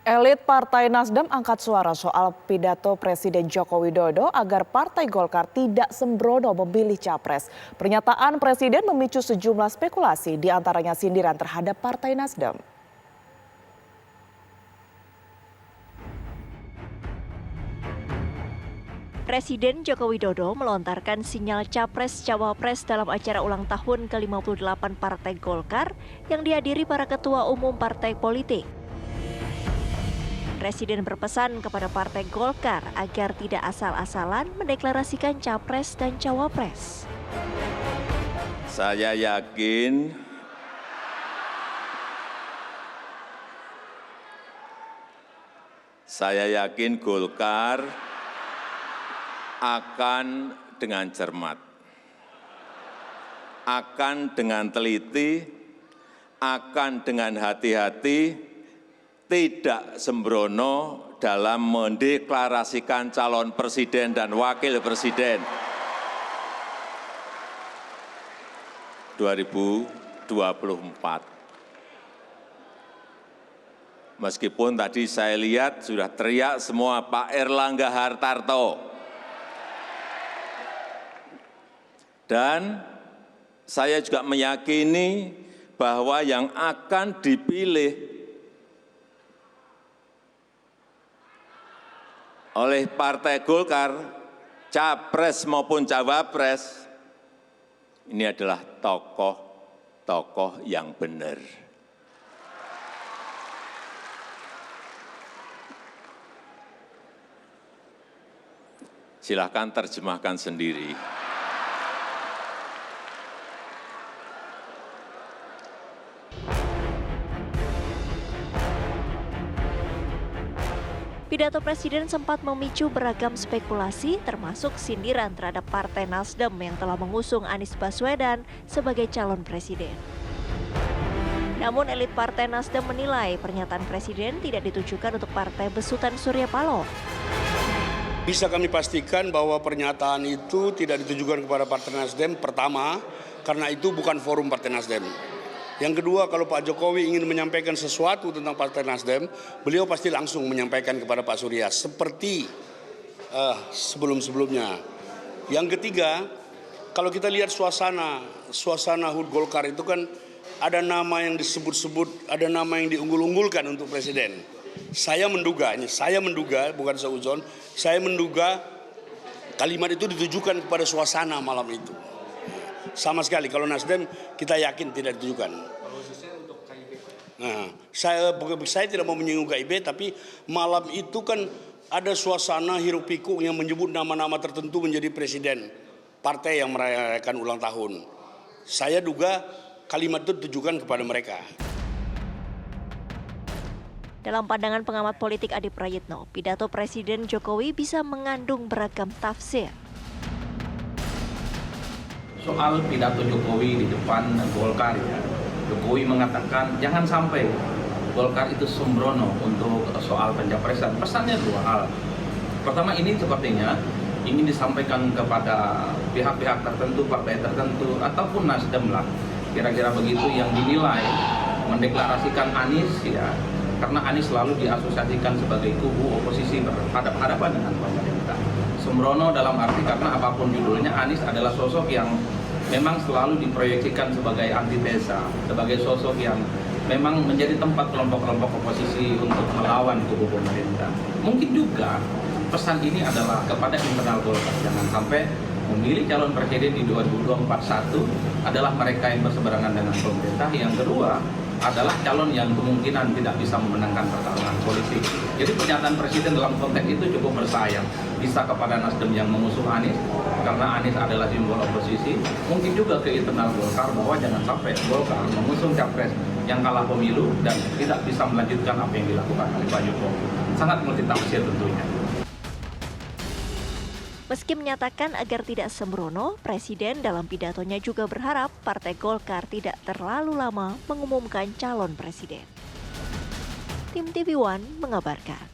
Elit Partai Nasdem angkat suara soal pidato Presiden Joko Widodo agar Partai Golkar tidak sembrono memilih capres. Pernyataan Presiden memicu sejumlah spekulasi, diantaranya sindiran terhadap Partai Nasdem. Presiden Joko Widodo melontarkan sinyal capres-cawapres dalam acara ulang tahun ke-58 Partai Golkar yang dihadiri para ketua umum partai politik. Presiden berpesan kepada Partai Golkar agar tidak asal-asalan mendeklarasikan capres dan cawapres. Saya yakin Golkar akan dengan cermat, akan dengan teliti, akan dengan hati-hati, tidak sembrono dalam mendeklarasikan calon presiden dan wakil presiden 2024. Meskipun tadi saya lihat sudah teriak semua Pak Erlangga Hartarto. Dan saya juga meyakini bahwa yang akan dipilih oleh Partai Golkar, capres maupun cawapres, ini adalah tokoh-tokoh yang benar. Silahkan terjemahkan sendiri. Pidato Presiden sempat memicu beragam spekulasi, termasuk sindiran terhadap Partai Nasdem yang telah mengusung Anies Baswedan sebagai calon presiden. Namun elit Partai Nasdem menilai pernyataan Presiden tidak ditujukan untuk partai besutan Surya Paloh. Bisa kami pastikan bahwa pernyataan itu tidak ditujukan kepada Partai Nasdem, pertama, karena itu bukan forum Partai Nasdem. Yang kedua, kalau Pak Jokowi ingin menyampaikan sesuatu tentang Partai Nasdem, beliau pasti langsung menyampaikan kepada Pak Surya, seperti sebelum-sebelumnya. Yang ketiga, kalau kita lihat suasana HUT Golkar itu kan ada nama yang disebut-sebut, ada nama yang diunggul-unggulkan untuk presiden. Saya menduga, bukan seuzon, saya menduga kalimat itu ditujukan kepada suasana malam itu. Sama sekali, kalau Nasdem kita yakin tidak ditujukan. Nah, saya tidak mau menyinggung KIB, tapi malam itu kan ada suasana hiruk pikuk yang menyebut nama-nama tertentu menjadi presiden partai yang merayakan ulang tahun. Saya duga kalimat itu ditujukan kepada mereka. Dalam pandangan pengamat politik Adi Prayitno, pidato Presiden Jokowi bisa mengandung beragam tafsir. Soal pidato Jokowi di depan Golkar, Jokowi mengatakan jangan sampai Golkar itu sembrono untuk soal pencapresan. Pesannya dua hal. Pertama, ini sepertinya ingin disampaikan kepada pihak-pihak tertentu, partai tertentu, ataupun Nasdem lah. Kira-kira begitu yang dinilai mendeklarasikan Anies, ya, karena Anies selalu diasosiasikan sebagai kubu oposisi berhadapan-hadapan dengan pemerintah. Sembrono dalam arti karena apapun judulnya, Anies adalah sosok yang memang selalu diproyeksikan sebagai antitesa, sebagai sosok yang memang menjadi tempat kelompok-kelompok oposisi untuk melawan kubu pemerintah. Mungkin juga pesan ini adalah kepada internal Golkar, jangan sampai memilih calon presiden di 2024 adalah mereka yang berseberangan dengan pemerintah. Yang kedua adalah calon yang kemungkinan tidak bisa memenangkan pertarungan politik. Jadi pernyataan Presiden dalam konteks itu cukup bersayap. Bisa kepada Nasdem yang mengusung Anies, karena Anies adalah simbol oposisi. Mungkin juga ke internal Golkar bahwa jangan sampai Golkar mengusung capres yang kalah pemilu dan tidak bisa melanjutkan apa yang dilakukan oleh Pak Jokowi. Sangat multitafsir tentunya. Meski menyatakan agar tidak sembrono, Presiden dalam pidatonya juga berharap Partai Golkar tidak terlalu lama mengumumkan calon presiden. Tim TV One mengabarkan.